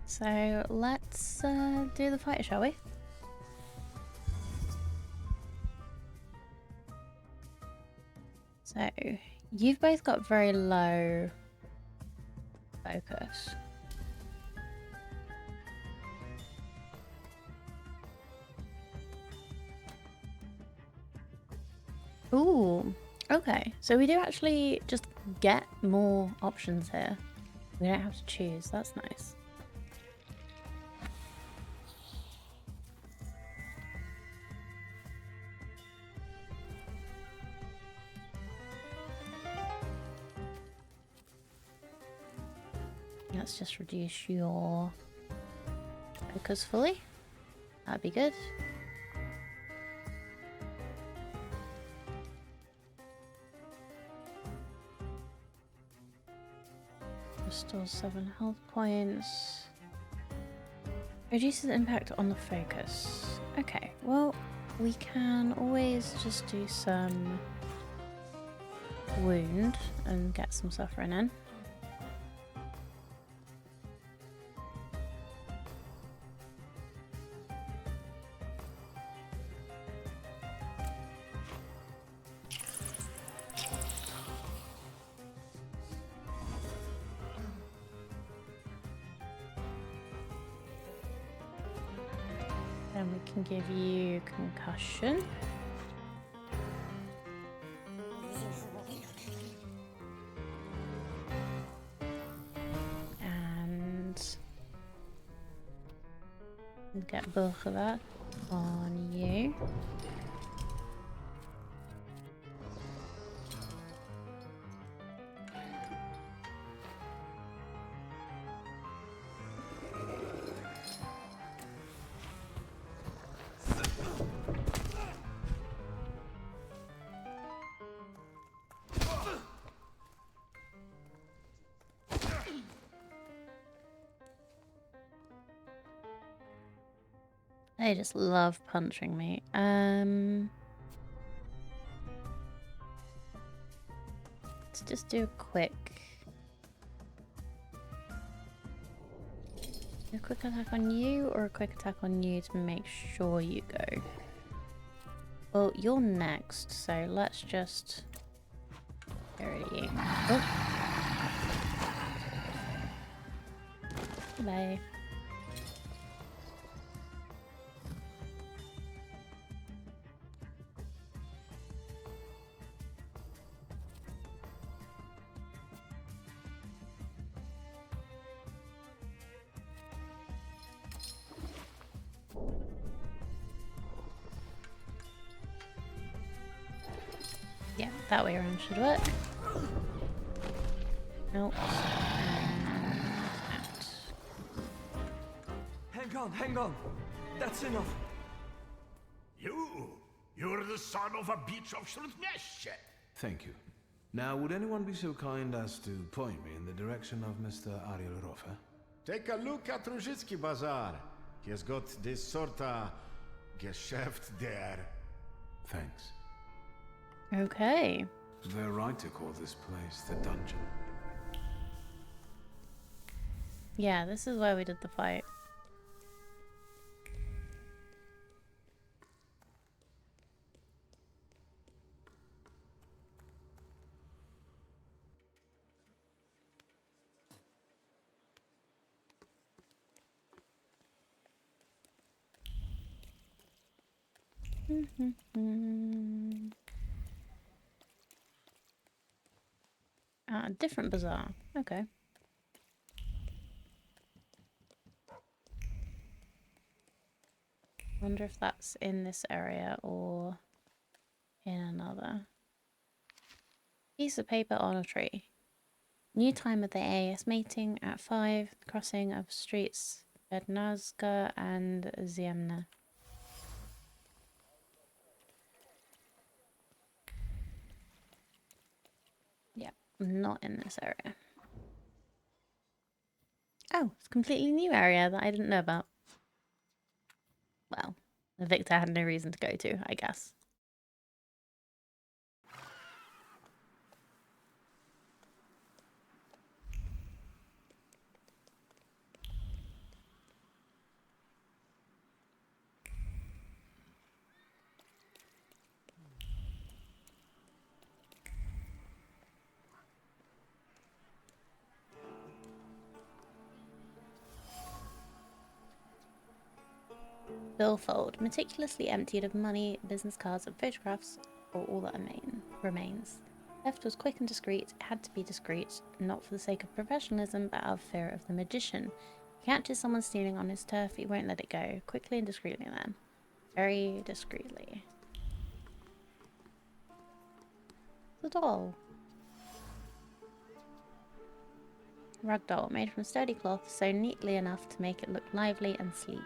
So let's do the fight, shall we? So you've both got very low focus. Ooh, okay. So we do actually just get more options here. We don't have to choose. That's nice. Let's just reduce your focus fully. That'd be good. Restores 7 health points. Reduces impact on the focus. Okay, well, we can always just do some wound and get some suffering in. Then we can give you concussion. And get both of that on you. They just love punching me. Let's just do a quick attack on you or a quick attack on you to make sure you go. Well, you're next, so let's just get rid of you. Oh. Bye. Yeah, that way around should work. Nope. Hang on. That's enough. You're the son of a beach of Shrutneshe. Thank you. Now, would anyone be so kind as to point me in the direction of Mr. Ariel Rofer? Take a look at Ruzhitsky Bazaar. He has got this sorta Geschäft there. Thanks. Okay. They're right to call this place the dungeon. Yeah, this is where we did the fight. Different bazaar. Okay. Wonder if that's in this area or in another. Piece of paper on a tree. New time of the AAS meeting at 5. Crossing of streets Bednazga and Ziemna. Yeah, not in this area. Oh, it's a completely new area that I didn't know about. Well, Victor had no reason to go to, I guess. billfold, meticulously emptied of money, business cards, and photographs, or all that remains. Theft was quick and discreet. It had to be discreet, not for the sake of professionalism, but out of fear of the magician. He catches someone stealing on his turf, he won't let it go. Quickly and discreetly, then. Very discreetly. The doll. Rug doll, made from sturdy cloth, sewn neatly enough to make it look lively and sleek.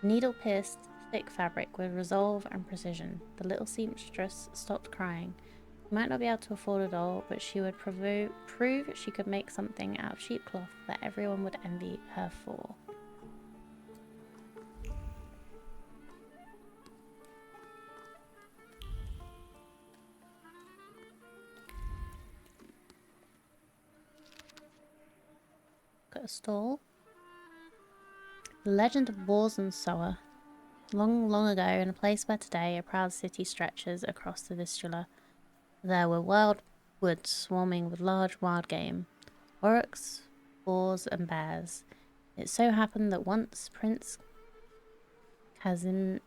Needle-pierced, thick fabric with resolve and precision. The little seamstress stopped crying. She might not be able to afford a doll, but she would prove she could make something out of cheap cloth that everyone would envy her for. Got a stall. The legend of Wars and Sower. Long, long ago, in a place where today a proud city stretches across the Vistula, there were wild woods swarming with large wild game, aurochs, boars, and bears. It so happened that once Prince Casimir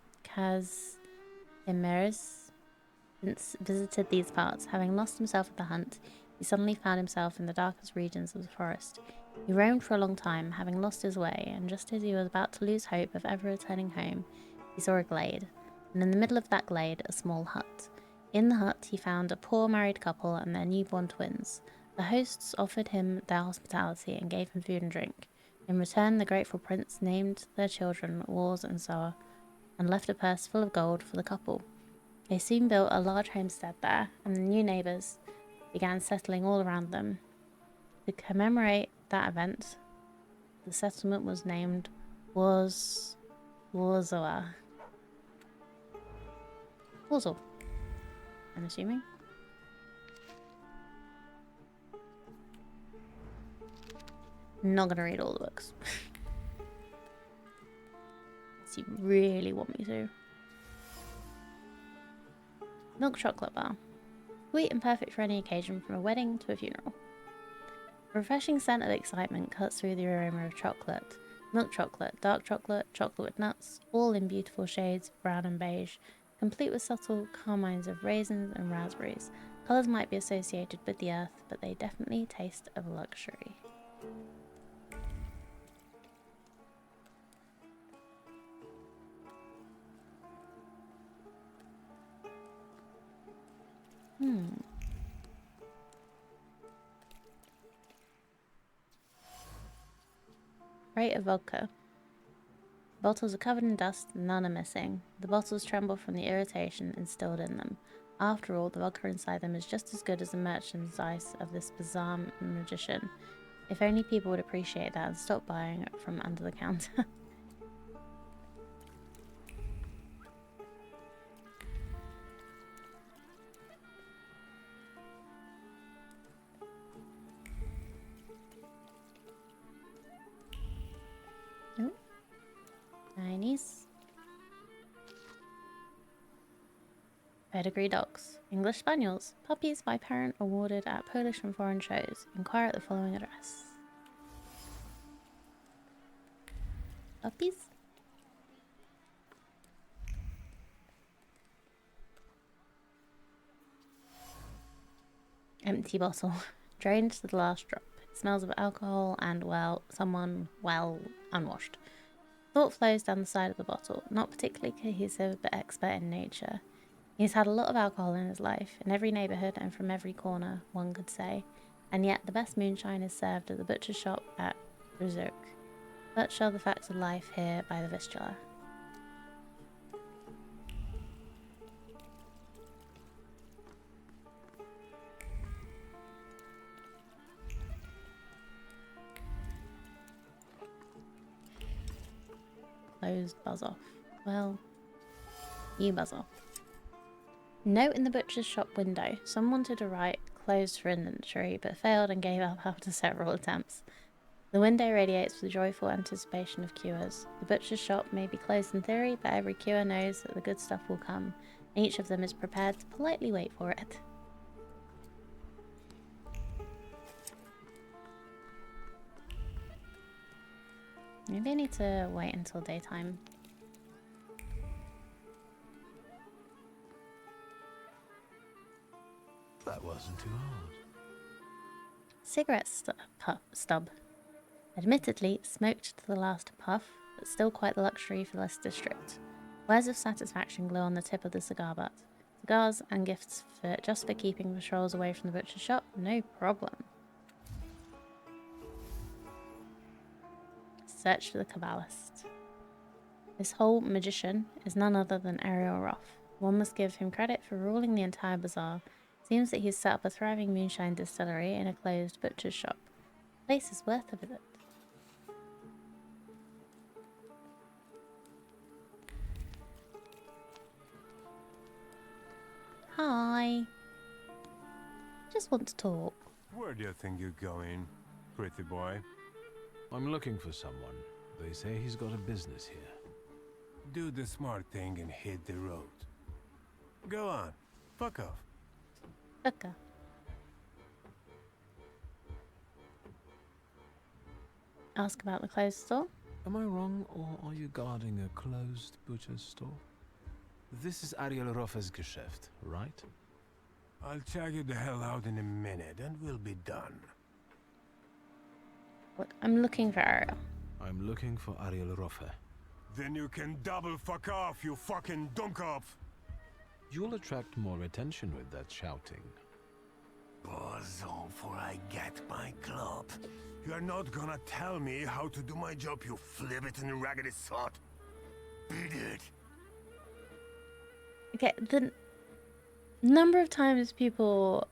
visited these parts. Having lost himself at the hunt, he suddenly found himself in the darkest regions of the forest. He roamed for a long time, having lost his way, and just as he was about to lose hope of ever returning home, he saw a glade, and in the middle of that glade, a small hut. In the hut, he found a poor married couple and their newborn twins. The hosts offered him their hospitality and gave him food and drink. In return, the grateful prince named their children Wars and Sower, and left a purse full of gold for the couple. They soon built a large homestead there, and the new neighbours began settling all around them. To commemorate that event, the settlement was named Warzawa. Warsaw, I'm assuming. Not gonna read all the books. Unless you really want me to. Milk chocolate bar. Sweet and perfect for any occasion, from a wedding to a funeral. A refreshing scent of excitement cuts through the aroma of chocolate. Milk chocolate, dark chocolate, chocolate with nuts, all in beautiful shades of brown and beige, complete with subtle carmines of raisins and raspberries. Colours might be associated with the earth, but they definitely taste of luxury. Crate of vodka. Bottles are covered in dust, none are missing. The bottles tremble from the irritation instilled in them. After all, the vodka inside them is just as good as the merchandise of this bizarre magician. If only people would appreciate that and stop buying it from under the counter. Oh, Chinese. Pedigree dogs. English Spaniels. Puppies by parent awarded at Polish and foreign shows. Inquire at the following address. Puppies? Empty bottle. Drained to the last drop. It smells of alcohol and, well, someone, well, unwashed. Thought flows down the side of the bottle. Not particularly cohesive, but expert in nature. He's had a lot of alcohol in his life, in every neighbourhood and from every corner, one could say. And yet the best moonshine is served at the butcher's shop at Rzuk. Such are the facts of life here by the Vistula. Closed, buzz off. Well, you buzz off. Note in the butcher's shop window. Some wanted to write closed for inventory, but failed and gave up after several attempts. The window radiates with joyful anticipation of cures. The butcher's shop may be closed in theory, but every cure knows that the good stuff will come, and each of them is prepared to politely wait for it. Maybe I need to wait until daytime. wasn't too hard. Cigarette stub. Admittedly, smoked to the last puff, but still quite the luxury for this district. Words of satisfaction glow on the tip of the cigar butt. Cigars and gifts just for keeping patrols away from the butcher shop? No problem. Search for the Kabbalist. This whole magician is none other than Ariel Roth. One must give him credit for ruling the entire bazaar. Seems that he's set up a thriving moonshine distillery in a closed butcher's shop. The place is worth a visit. Hi. Just want to talk. Where do you think you're going, pretty boy? I'm looking for someone. They say he's got a business here. Do the smart thing and hit the road. Go on. Fuck off. Okay. Ask about the closed store? Am I wrong, or are you guarding a closed butcher's store? This is Ariel Roffe's Geschäft, right? I'll check you the hell out in a minute and we'll be done. What? I'm looking for Ariel. I'm looking for Ariel Roffe. Then you can double fuck off, you fucking dummkopf! You'll attract more attention with that shouting. Buzz on for I get my club. You're not gonna tell me how to do my job, you flibbit and raggedy sot. Beat it. Okay, the number of times people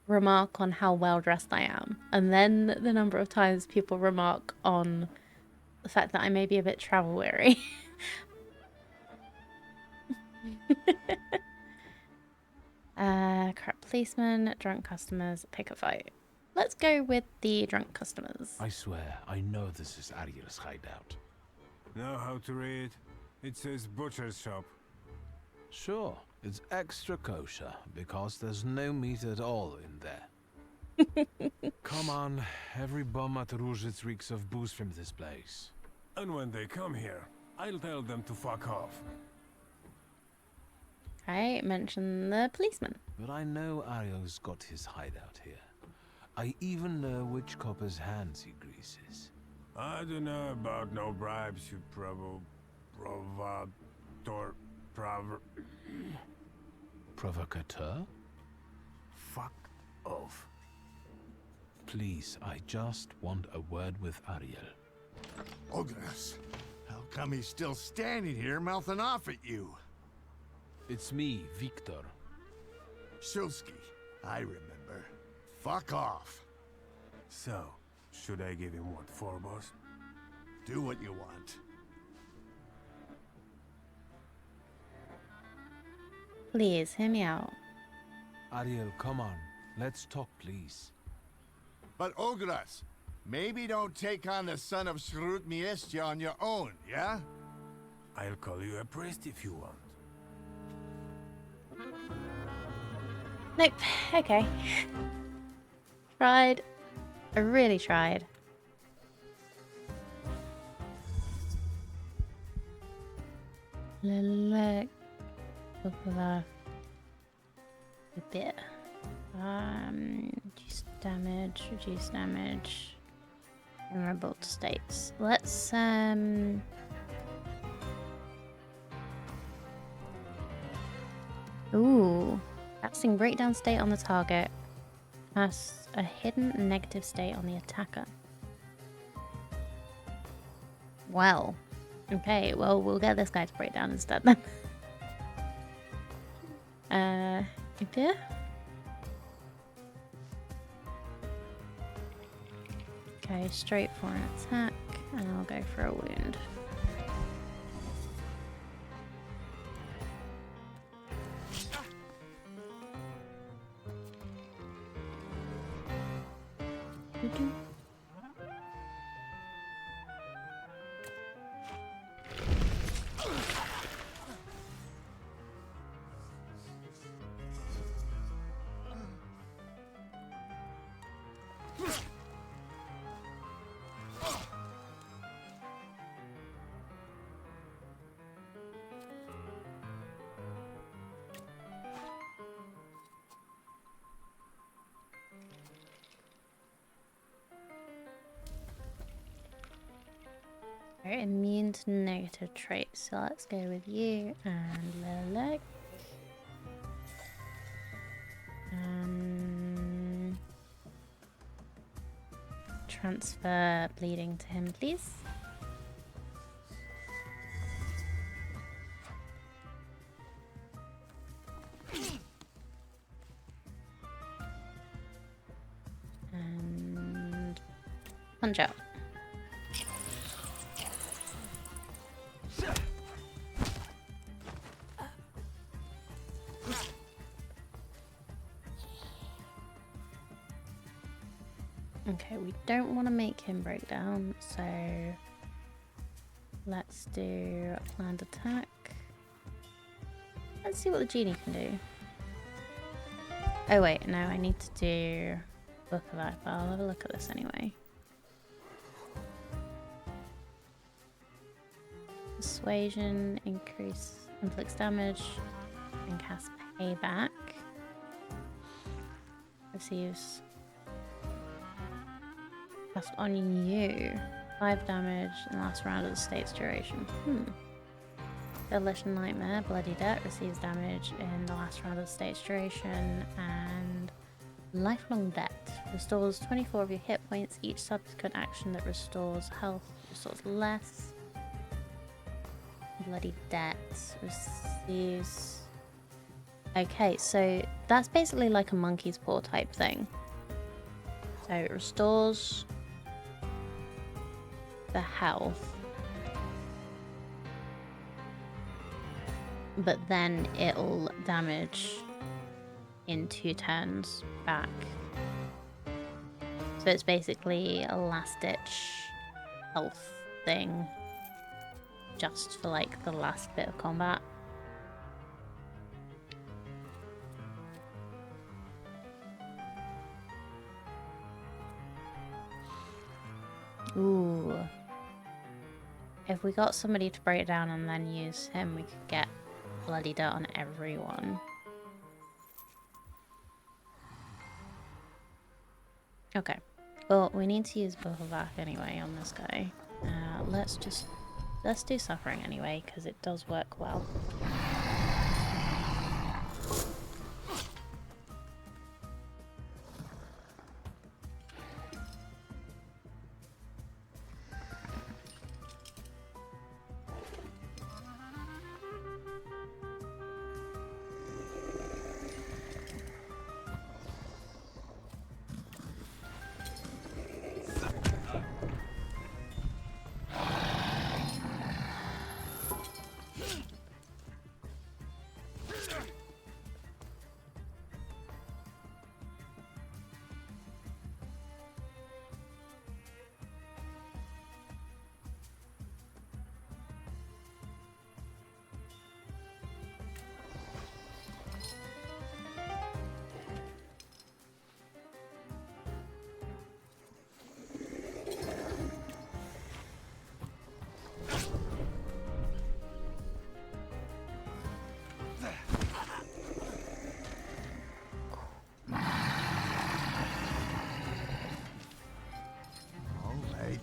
remark on how well dressed I am, and then the number of times people remark on the fact that I may be a bit travel weary. Crap policeman, drunk customers, pick a fight. Let's go with the drunk customers. I swear, I know this is Ariel's hideout. Know how to read? It says butcher's shop. Sure, it's extra kosher, because there's no meat at all in there. Come on, every bum at Rouget reeks of booze from this place. And when they come here, I'll tell them to fuck off. I mentioned the policeman. But I know Ariel's got his hideout here. I even know which copper's hands he greases. I don't know about no bribes, you Provocateur? Fuck off. Please, I just want a word with Ariel. Ogres, how come he's still standing here mouthing off at you? It's me, Victor. Shulsky, I remember. Fuck off. So, should I give him what for, boss? Do what you want. Please, hear me out. Ariel, come on. Let's talk, please. But Ogres, maybe don't take on the son of Shrut Miestia on your own, yeah? I'll call you a priest if you want. Nope. Okay. Tried. I really tried. Look. A bit. Reduce damage. Vulnerable states. Let's Ooh. Casting breakdown state on the target. Casts a hidden negative state on the attacker. Well. Okay, well, we'll get this guy to break down instead then. Here? Okay, straight for an attack, and I'll go for a wound. immune to negative traits. So let's go with you and Lilac. Transfer bleeding to him, please. And punch out. Okay, we don't want to make him break down, so let's do a planned attack. Let's see what the genie can do. Oh wait, no, I need to do Book of Life, but I'll have a look at this anyway. Persuasion, increase, inflicts damage, and cast Payback. Receives cast on you 5 damage in the last round of the state's duration. Demolition Nightmare, Bloody Debt receives damage in the last round of the state's duration, and Lifelong Debt restores 24 of your hit points. Each subsequent action that restores health restores less. Bloody Debt receives... Okay, so that's basically like a monkey's paw type thing. So it restores the health, but then it'll damage in 2 turns back. So it's basically a last ditch health thing just for like the last bit of combat. Ooh. If we got somebody to break it down and then use him, we could get Bloody Dirt on everyone. Okay. Well, we need to use Bohovac anyway on this guy. Let's do Suffering anyway, because it does work well.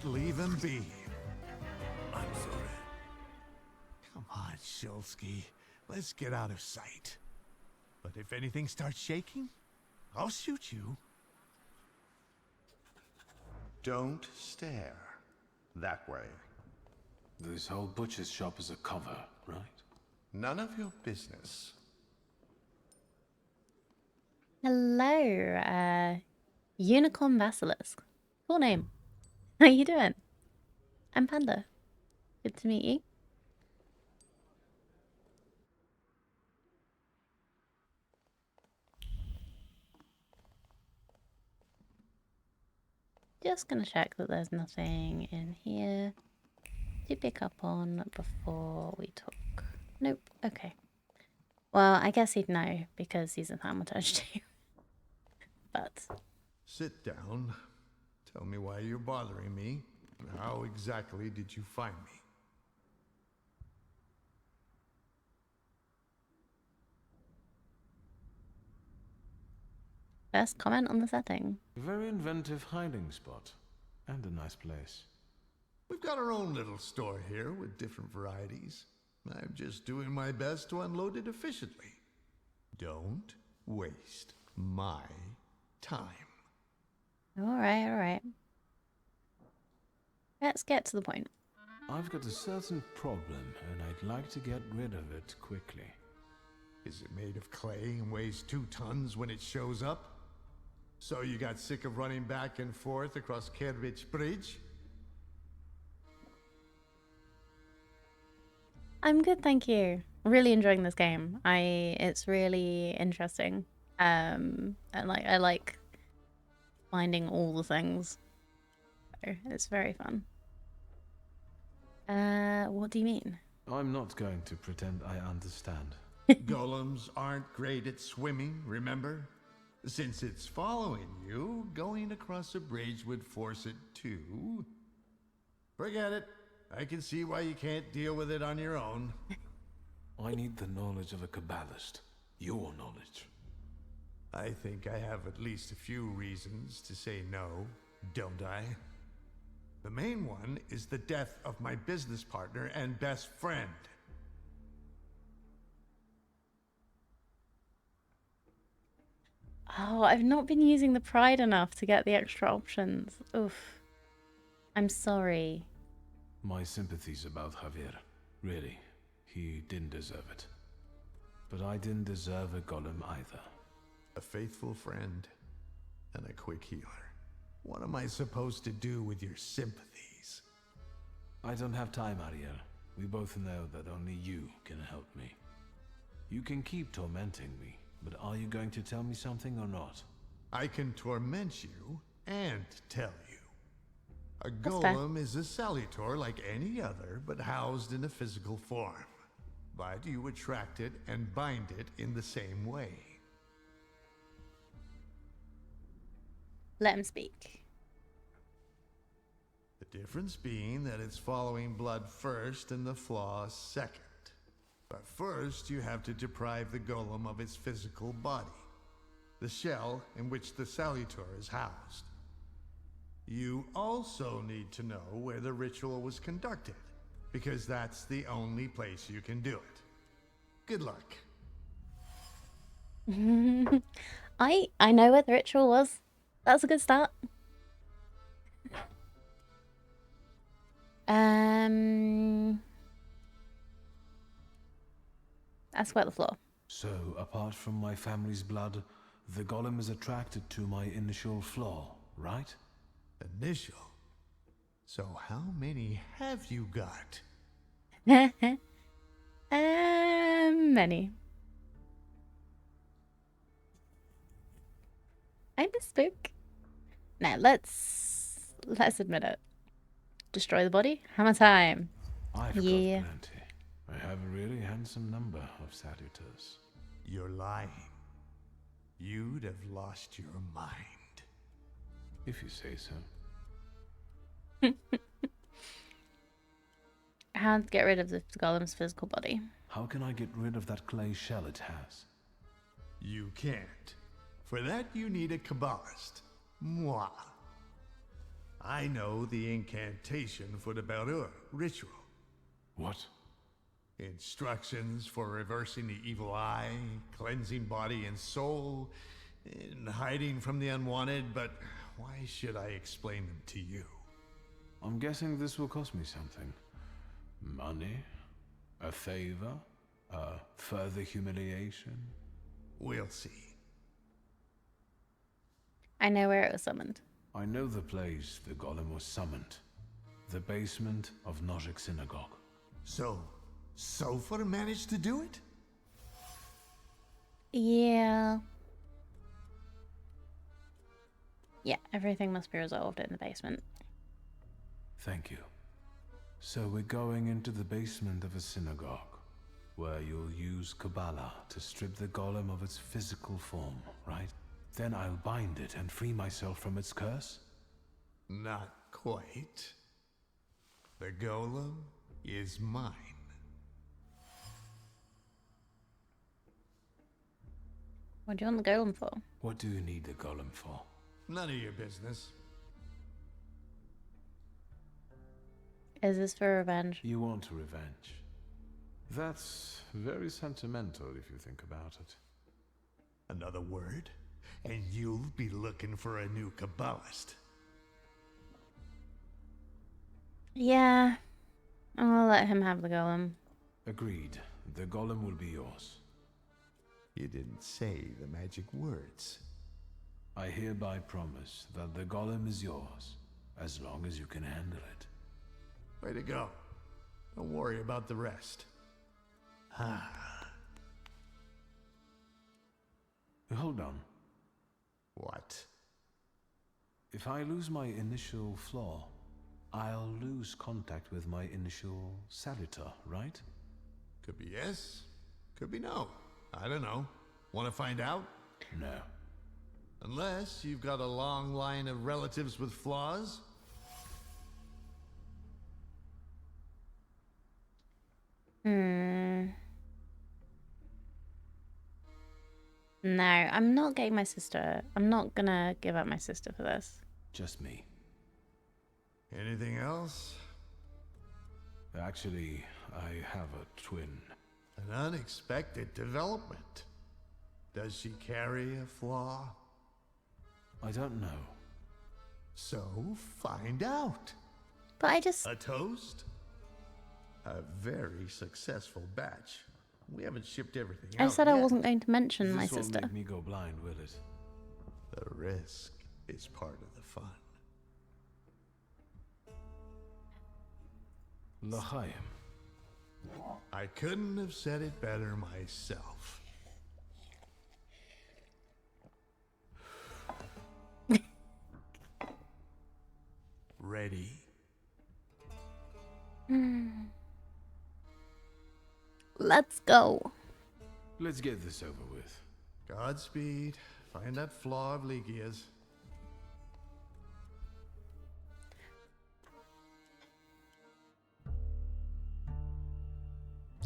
Leave him be. I'm sorry. Come on, Shulsky. Let's get out of sight. But if anything starts shaking, I'll shoot you. Don't stare that way. This whole butcher's shop is a cover, right? None of your business. Hello, Unicorn Basilisk. Cool name. How you doing? I'm Panda. Good to meet you. Just gonna check that there's nothing in here to pick up on before we talk. Nope. Okay. Well, I guess he'd know because he's a Thaumaturge too. But Sit down. Tell me why you're bothering me. How exactly did you find me? first comment on the setting. Very inventive hiding spot. And a nice place. We've got our own little store here with different varieties. I'm just doing my best to unload it efficiently. Don't waste my time. All right, all right. Let's get to the point. I've got a certain problem, and I'd like to get rid of it quickly. Is it made of clay and weighs 2 tons when it shows up? So you got sick of running back and forth across Kervich Bridge? I'm good, thank you. Really enjoying this game. It's really interesting. And I like finding all the things. So it's very fun. What do you mean? I'm not going to pretend I understand. Golems aren't great at swimming, remember? Since it's following you, going across a bridge would force it to. Forget it. I can see why you can't deal with it on your own. I need the knowledge of a Kabbalist. Your knowledge. I think I have at least a few reasons to say no, don't I? The main one is the death of my business partner and best friend. Oh, I've not been using the pride enough to get the extra options. Oof. I'm sorry. My sympathies about Javier. Really, he didn't deserve it. But I didn't deserve a golem either. A faithful friend and a quick healer. What am I supposed to do with your sympathies? I don't have time, Ariel. We both know that only you can help me. You can keep tormenting me, but are you going to tell me something or not? I can torment you and tell you. A That's fair. golem is a salutor like any other, but housed in a physical form. But you attract it and bind it in the same way. Let him speak. The difference being that it's following blood first and the flaws second. But first, you have to deprive the golem of its physical body, the shell in which the salutor is housed. You also need to know where the ritual was conducted, because that's the only place you can do it. Good luck. I know where the ritual was. That's a good start. I sweat the floor. So, apart from my family's blood, the golem is attracted to my initial flaw, right? Initial. So how many have you got? Many. I'm a spook. Now let's admit it. Destroy the body. Hammer time. I've Yeah. got plenty. I have a really handsome number of salutors. You're lying. You'd have lost your mind. If you say so. How to get rid of the golem's physical body? How can I get rid of that clay shell it has? You can't. For that, you need a Kabbalist. Moi. I know the incantation for the Berur ritual. What? Instructions for reversing the evil eye, cleansing body and soul, and hiding from the unwanted, but why should I explain them to you? I'm guessing this will cost me something. Money? A favor? Further humiliation? We'll see. I know where it was summoned. I know the place the golem was summoned. The basement of Nozick Synagogue. So, Sofer managed to do it? Yeah. Yeah, everything must be resolved in the basement. Thank you. So we're going into the basement of a synagogue, where you'll use Kabbalah to strip the golem of its physical form, right? Then I'll bind it and free myself from its curse? Not quite. The golem is mine. What do you want the golem for? What do you need the golem for? None of your business. Is this for revenge? You want revenge. That's very sentimental if you think about it. Another word, and you'll be looking for a new Kabbalist. Yeah. I'll let him have the golem. Agreed. The golem will be yours. You didn't say the magic words. I hereby promise that the golem is yours, as long as you can handle it. Way to go. Don't worry about the rest. Hold on. What? If I lose my initial flaw, I'll lose contact with my initial salutor, right? Could be yes, could be no. I don't know. Want to find out? No. Unless you've got a long line of relatives with flaws? No, I'm not getting my sister. I'm not gonna give up my sister for this. Just me. Anything else? Actually, I have a twin. An unexpected development. Does she carry a flaw? I don't know. So find out. But I just... A toast? A very successful batch. We haven't shipped everything out I said I yet. wasn't going to mention my This won't sister. make me go blind, will it? The risk is part of the fun. L'chaim. I couldn't have said it better myself. Ready? Let's go. Let's get this over with. Godspeed. Find that flaw of Ligia's.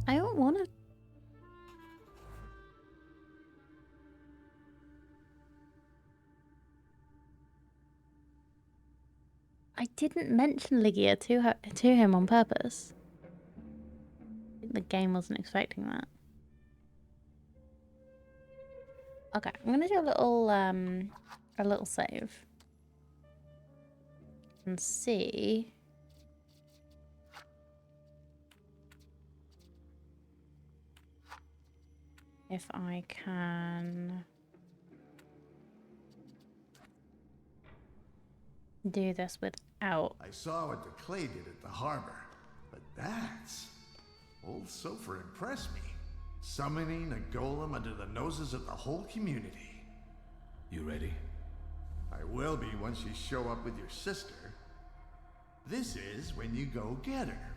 I don't want to... I didn't mention Ligia to him on purpose. The game wasn't expecting that. Okay, I'm gonna do a little save and see if I can do this without. I saw what the clay did at the harbor, but that's... Old Sofer impressed me. Summoning a golem under the noses of the whole community. You ready? I will be once you show up with your sister. This is when you go get her.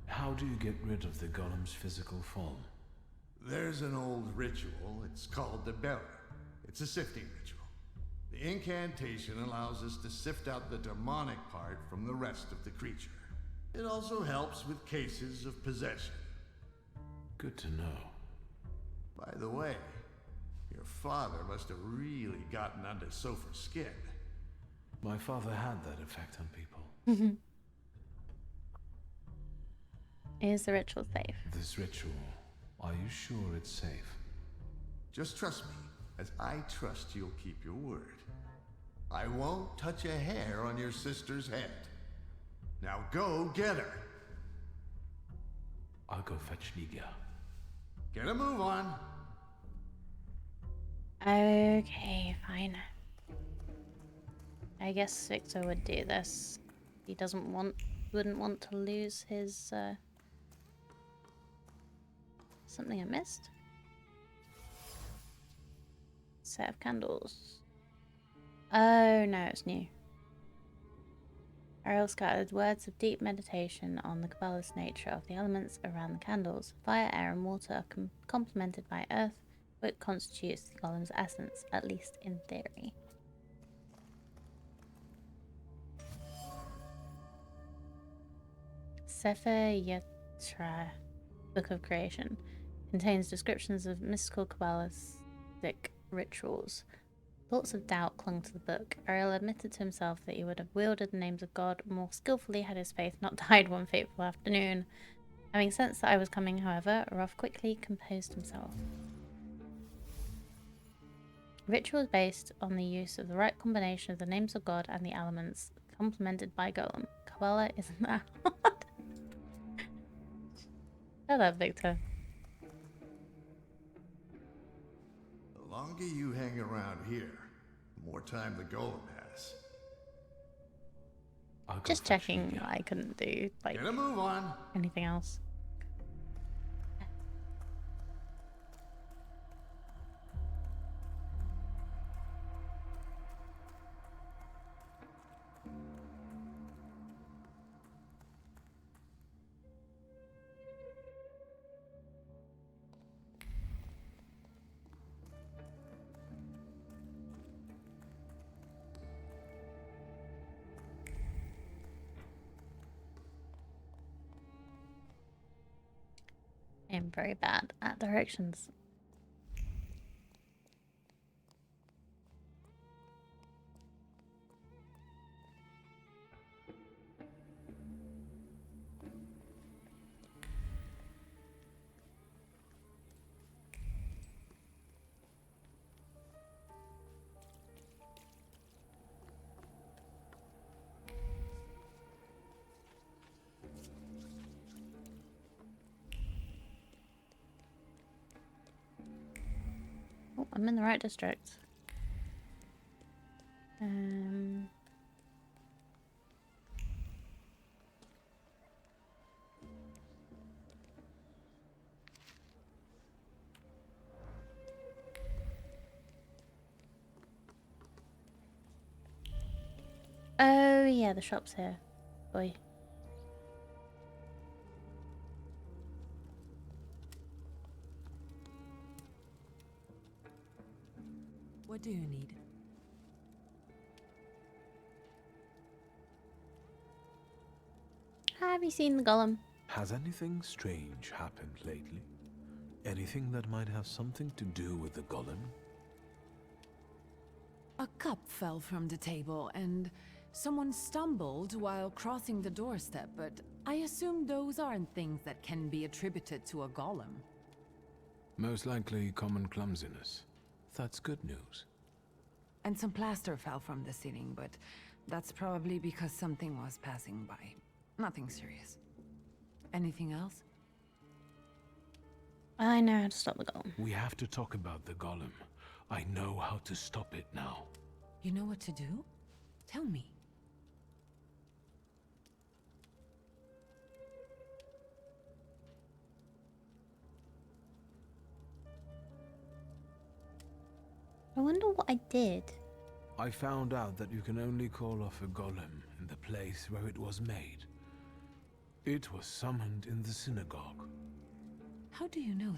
How do you get rid of the golem's physical form? There's an old ritual. It's called the Beller. It's a sifting ritual. The incantation allows us to sift out the demonic part from the rest of the creature. It also helps with cases of possession. Good to know. By the way, your father must have really gotten under Sofer's skin. My father had that effect on people. Is the ritual safe? This ritual, are you sure it's safe? Just trust me, as I trust you'll keep your word. I won't touch a hair on your sister's head. Now go get her. I'll go fetch Ligia. Get a move on. Okay, fine. I guess Victor would do this. He wouldn't want to lose his, something I missed? Set of candles. Oh, no, it's new. Ariel scattered words of deep meditation on the Kabbalist nature of the elements around the candles. Fire, air, and water are complemented by earth, which constitutes the golem's essence, at least in theory. Sefer Yetra, Book of Creation, contains descriptions of mystical Kabbalistic rituals. Thoughts of doubt clung to the book. Ariel admitted to himself that he would have wielded the names of God more skillfully had his faith not died one fateful afternoon. Having sensed that I was coming, however, Ruff quickly composed himself. Ritual is based on the use of the right combination of the names of God and the elements, complemented by Golem. Kabbalah isn't that hard. Shut up, Victor. The longer you hang around here, the more time the golem has. I'll go Just fetch checking Lydia. I couldn't do, like, Get a move on. anything else. I'm very bad at directions. Oh, I'm in the right district. Oh yeah, the shop's here. Boy. What do you need? Have you seen the golem? Has anything strange happened lately? Anything that might have something to do with the golem? A cup fell from the table and someone stumbled while crossing the doorstep, but I assume those aren't things that can be attributed to a golem. Most likely common clumsiness. That's good news. And some plaster fell from the ceiling, but that's probably because something was passing by. Nothing serious. Anything else? I know how to stop the golem. We have to talk about the golem. I know how to stop it now. You know what to do? Tell me. I wonder what I did. I found out that you can only call off a golem in the place where it was made. It was summoned in the synagogue. How do you know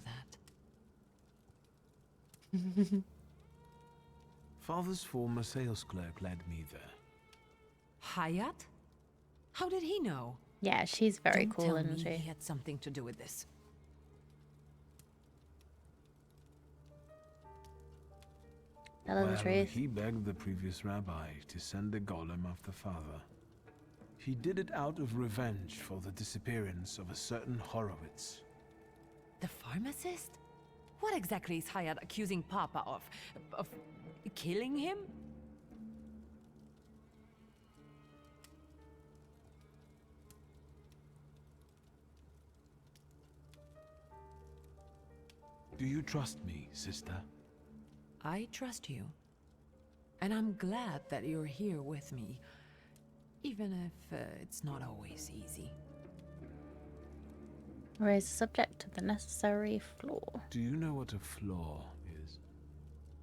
that? Father's former sales clerk led me there. Hayat? How did he know? Yeah, she's very Don't cool, tell isn't me she? he had something to do with this. Tell her the truth. He begged the previous rabbi to send the golem after father. He did it out of revenge for the disappearance of a certain Horowitz. The pharmacist? What exactly is Hayat accusing Papa of? Of killing him? Do you trust me, sister? I trust you. And I'm glad that you're here with me. Even if it's not always easy. Raise the subject to the necessary flaw. Do you know what a flaw is?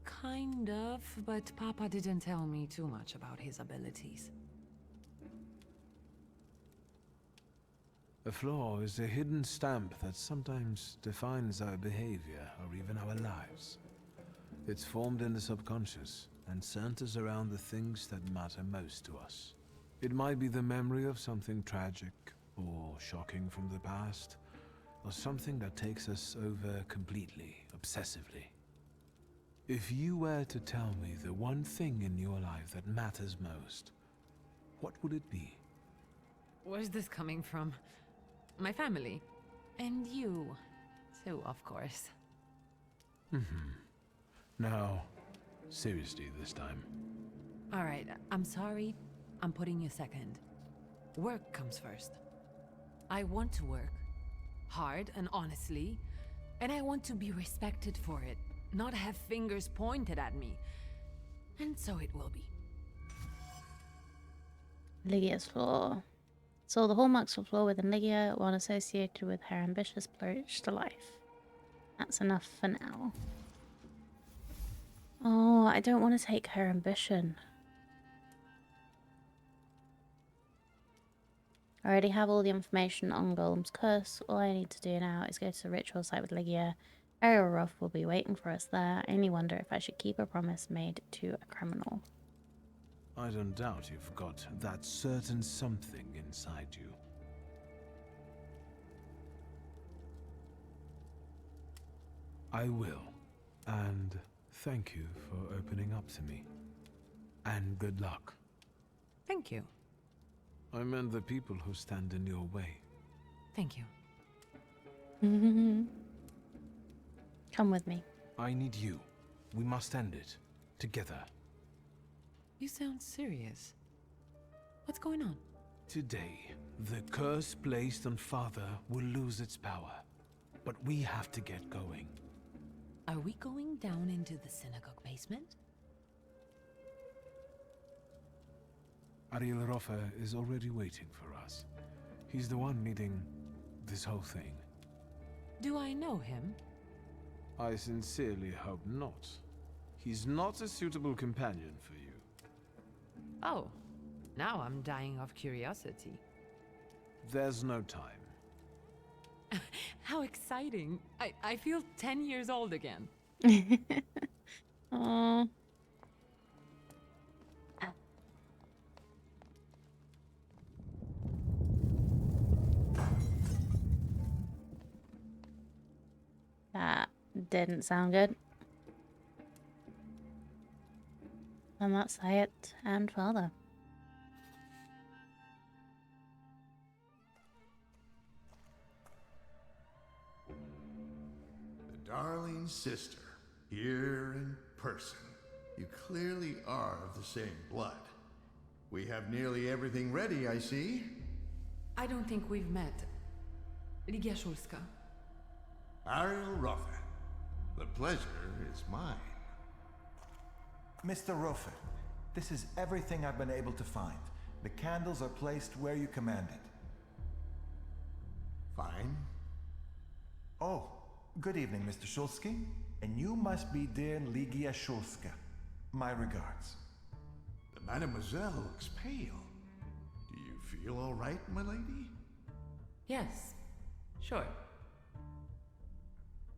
Kind of, but Papa didn't tell me too much about his abilities. A flaw is a hidden stamp that sometimes defines our behavior or even our lives. It's formed in the subconscious and centers around the things that matter most to us. It might be the memory of something tragic or shocking from the past, or something that takes us over completely, obsessively. If you were to tell me the one thing in your life that matters most, what would it be? Where's this coming from? My family. And you, too, of course. Now, seriously this time. All right, I'm sorry. I'm putting you second. Work comes first. I want to work. Hard and honestly. And I want to be respected for it. Not have fingers pointed at me. And so it will be. Lygia's flaw. Saw the hallmarks of flaw within Lygia, one associated with her ambitious approach to life. That's enough for now. Oh, I don't want to take her ambition. I already have all the information on Golem's curse. All I need to do now is go to the ritual site with Lygia. Ariel Roth will be waiting for us there. I only wonder if I should keep a promise made to a criminal. I don't doubt you've got that certain something inside you. I will. And thank you for opening up to me. And good luck. Thank you. I meant the people who stand in your way. Thank you. Come with me. I need you. We must end it. Together. You sound serious. What's going on? Today, the curse placed on Father will lose its power. But we have to get going. Are we going down into the synagogue basement? Ariel Rofa is already waiting for us. He's the one leading this whole thing. Do I know him? I sincerely hope not. He's not a suitable companion for you. Oh, now I'm dying of curiosity. There's no time. How exciting. I feel 10 years old again. Aww. That didn't sound good. And that's Hayat and Father. The darling sister, here in person. You clearly are of the same blood. We have nearly everything ready, I see. I don't think we've met. Lygia Szulska. Ariel Rofa. The pleasure is mine. Mr. Rofa, this is everything I've been able to find. The candles are placed where you commanded. Fine. Oh, good evening, Mr. Szulski. And you must be dear Lygia Szulska. My regards. The Mademoiselle looks pale. Do you feel all right, my lady? Yes, sure.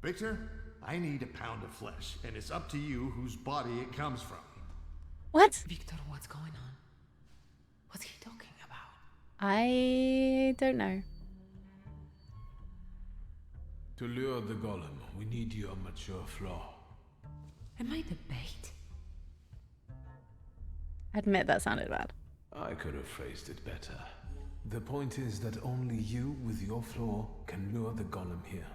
Victor, I need a pound of flesh, and it's up to you whose body it comes from. What? Victor, what's going on? What's he talking about? I don't know. To lure the golem, we need your mature flaw. Am I the bait? Admit that sounded bad. I could have phrased it better. The point is that only you with your flaw can lure the golem here.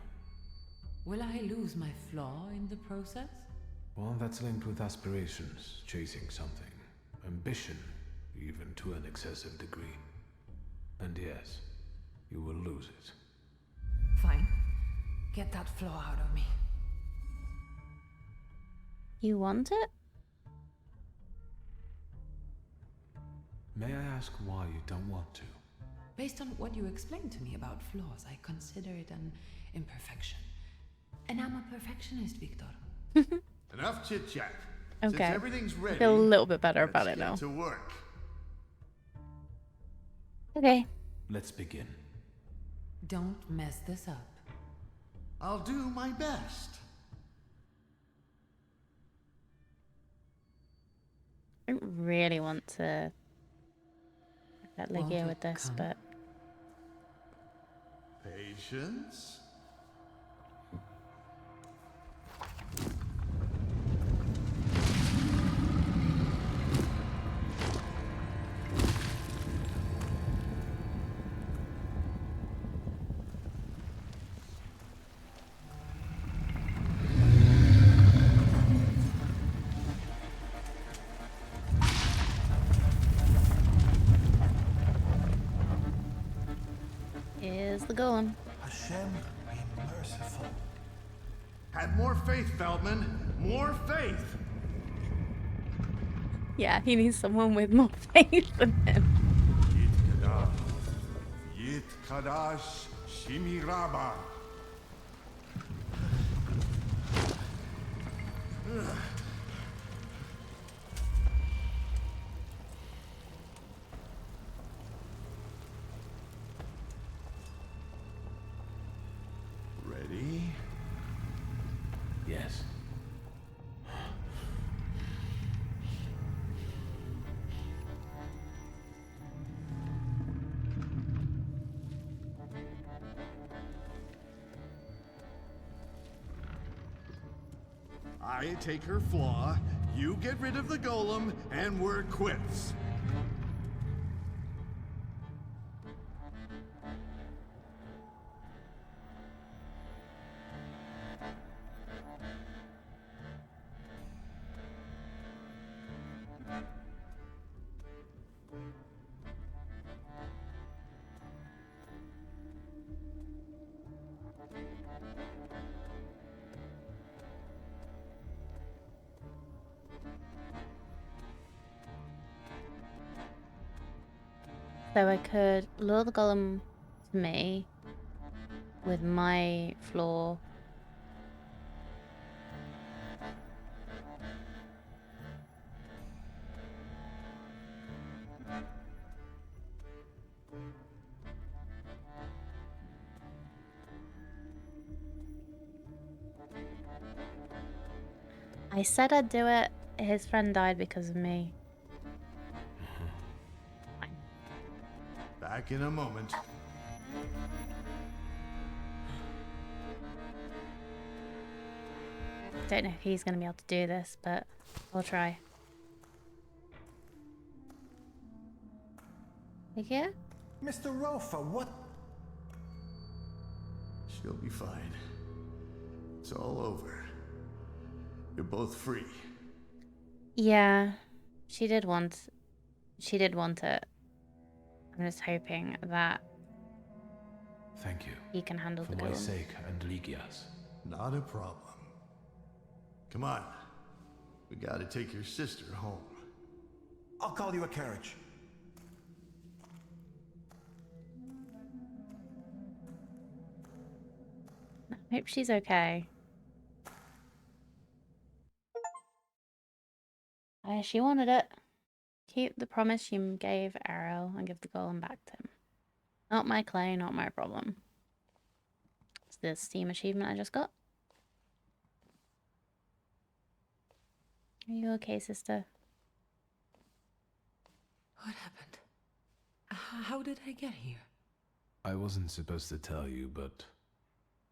Will I lose my flaw in the process? One that's linked with aspirations, chasing something. Ambition, even to an excessive degree. And yes, you will lose it. Fine. Get that flaw out of me. You want it? May I ask why you don't want to? Based on what you explained to me about flaws, I consider it an imperfection. And I'm a perfectionist, Victor. Enough chit-chat. Okay. Since everything's ready, I feel a little bit better about let's it now. get to work. Okay. Let's begin. Don't mess this up. I'll do my best. I don't really want to get Won't Lygia it with this, come? but Patience. Here's the golem. Hashem, be merciful. Have more faith, Feldman. More faith. Yeah, he needs someone with more faith than him. Yit Kadash. Yit Kadash Shimiraba. Ready? Yes. I take her flaw, you get rid of the golem, and we're quits. So I could lure the golem to me with my floor. I said I'd do it. His friend died because of me. Back in a moment. Don't know if he's going to be able to do this, but we'll try. Here? Mr. Rofa, what? She'll be fine. It's all over. You're both free. Yeah, she did want it. I'm just hoping that Thank you. he can handle For the my golem. sake and Ligia's. Not a problem. Come on. We gotta take your sister home. I'll call you a carriage. I hope she's okay. She wanted it. Keep the promise you gave Ariel and give the golem back to him. Not my clay, not my problem. It's the Steam achievement I just got. Are you okay, sister? What happened? How did I get here? I wasn't supposed to tell you, but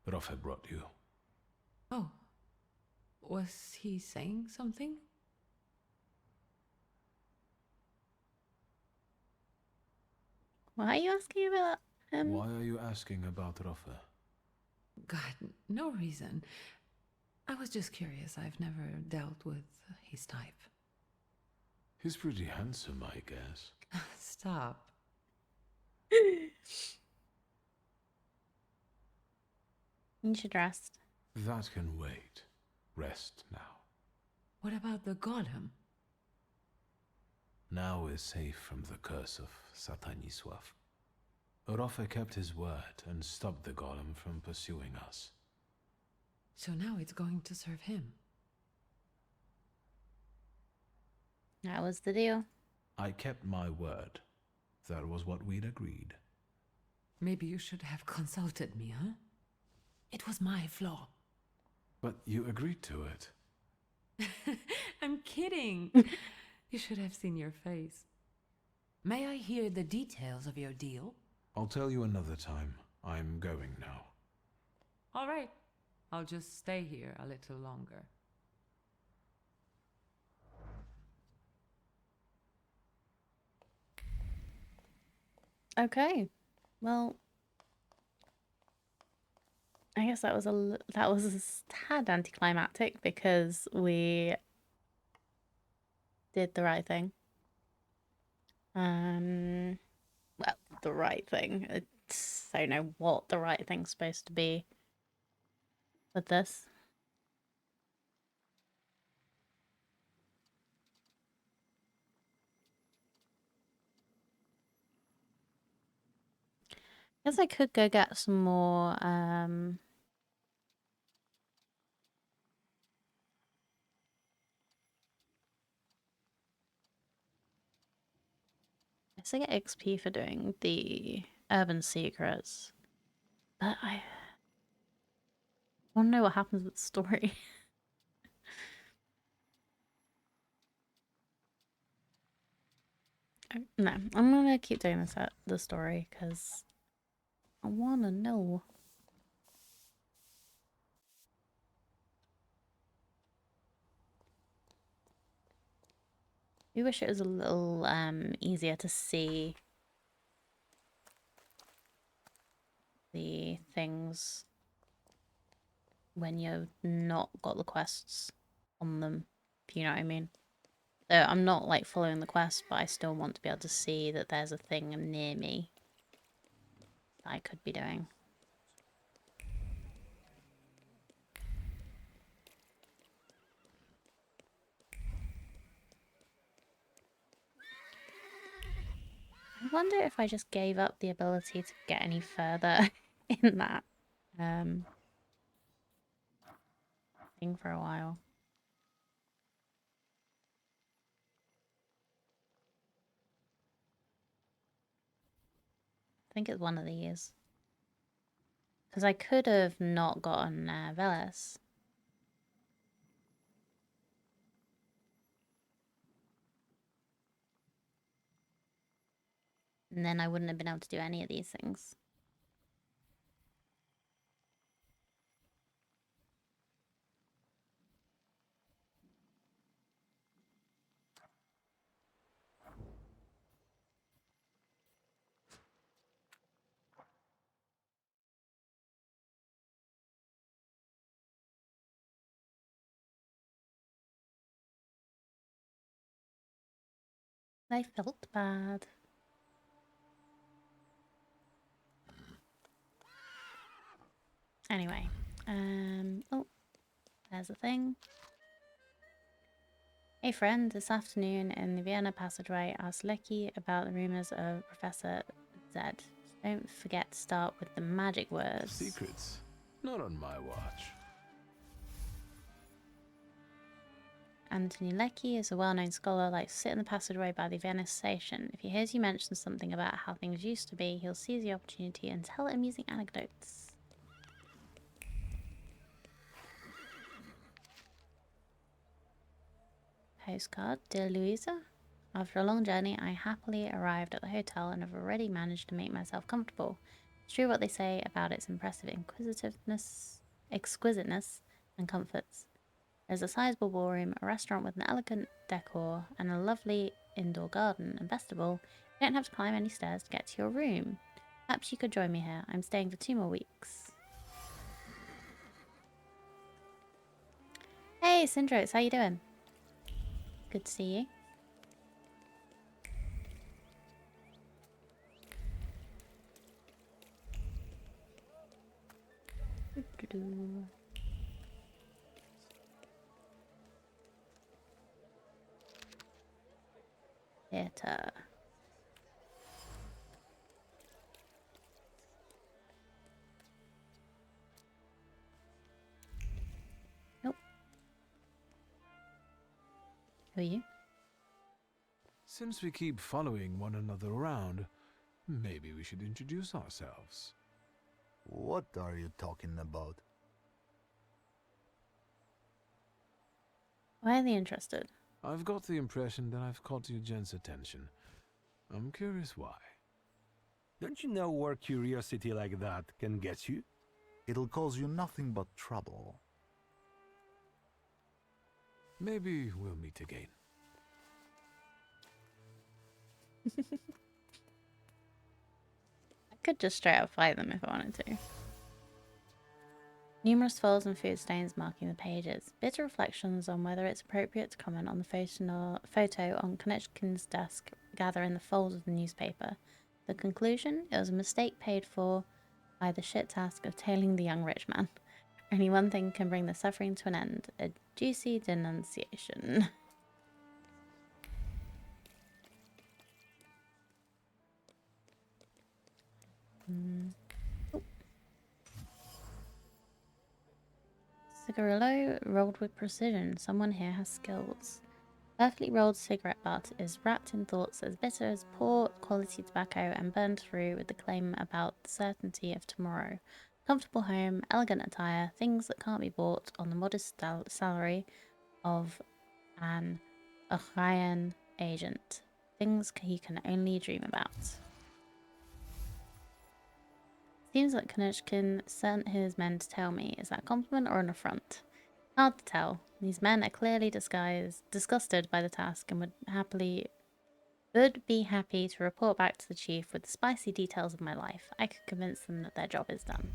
Rafa brought you. Oh. Was he saying something? Why are you asking about him? Why are you asking about Rafa? God, no reason. I was just curious. I've never dealt with his type. He's pretty handsome, I guess. Stop. You should rest. That can wait. Rest now. What about the golem? Now we're safe from the curse of Satanisław. Rafa kept his word and stopped the golem from pursuing us. So now it's going to serve him. That was the deal. I kept my word. That was what we'd agreed. Maybe you should have consulted me, huh? It was my flaw. But you agreed to it. I'm kidding. You should have seen your face. May I hear the details of your deal? I'll tell you another time. I'm going now. All right. I'll just stay here a little longer. Okay. Well, I guess that was a tad anticlimactic because we did the right thing. Well, the right thing. don't know what the right thing's supposed to be with this. Guess I could go get some more, guess I get XP for doing the urban secrets. But I want to know what happens with the story. No, I'm gonna keep doing this at the story because I want to know. I wish it was a little easier to see the things when you've not got the quests on them, if you know what I mean. So I'm not like following the quest, but I still want to be able to see that there's a thing near me that I could be doing. I wonder if I just gave up the ability to get any further in that thing for a while. I think it's one of these. Because I could have not gotten Veles. And then I wouldn't have been able to do any of these things. I felt bad. Anyway, oh, there's a thing. Hey friend, this afternoon in the Vienna passageway, asked Lecky about the rumors of Professor Z. Don't forget to start with the magic words. Secrets? Not on my watch. Anthony Lecky is a well-known scholar, likes to sit in the passageway by the Vienna station. If he hears you mention something about how things used to be, he'll seize the opportunity and tell amusing anecdotes. Postcard, Dear Louisa. After a long journey, I happily arrived at the hotel and have already managed to make myself comfortable. It's true what they say about its impressive exquisiteness, and comforts. There's a sizable ballroom, a restaurant with an elegant decor, and a lovely indoor garden. And best of all, you don't have to climb any stairs to get to your room. Perhaps you could join me here. I'm staying for 2 more weeks. Hey, Syndros, how you doing? Good to see you. Theater. Nope. Who are you? Since we keep following one another around, maybe we should introduce ourselves. What are you talking about? Why are they interested? I've got the impression that I've caught your gent's attention. I'm curious why. Don't you know where curiosity like that can get you? It'll cause you nothing but trouble. Maybe we'll meet again. I could just straight up fight them if I wanted to. Numerous folds and food stains marking the pages. Bitter reflections on whether it's appropriate to comment on the photo on Konechkin's desk gather in the folds of the newspaper. The conclusion? It was a mistake paid for by the shit task of tailing the young rich man. Only one thing can bring the suffering to an end. A juicy denunciation. Cigarillo rolled with precision. Someone here has skills. Perfectly rolled cigarette butt is wrapped in thoughts as bitter as poor quality tobacco and burned through with the claim about the certainty of tomorrow. Comfortable home, elegant attire, things that can't be bought on the modest salary of an Achaean agent. Things he can only dream about. Seems like Konushkin sent his men to tell me. Is that a compliment or an affront? Hard to tell. These men are clearly disgusted by the task and would be happy to report back to the chief with the spicy details of my life. I could convince them that their job is done.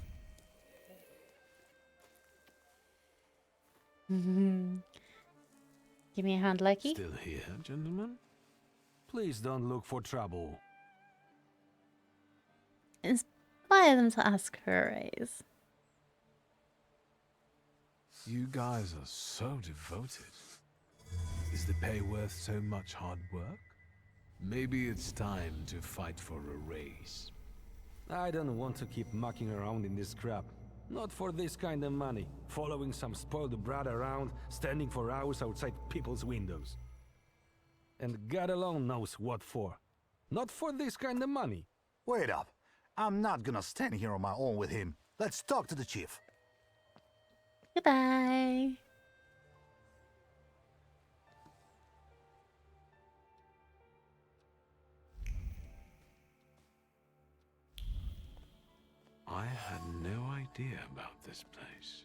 Give me a hand, Loki. Still here, gentlemen? Please don't look for trouble. Inspire them to ask for a raise. You guys are so devoted. Is the pay worth so much hard work? Maybe it's time to fight for a raise. I don't want to keep mucking around in this crap. Not for this kind of money. Following some spoiled brat around, standing for hours outside people's windows. And God alone knows what for. Not for this kind of money. Wait up. I'm not gonna stand here on my own with him. Let's talk to the chief. Goodbye. I had no idea about this place.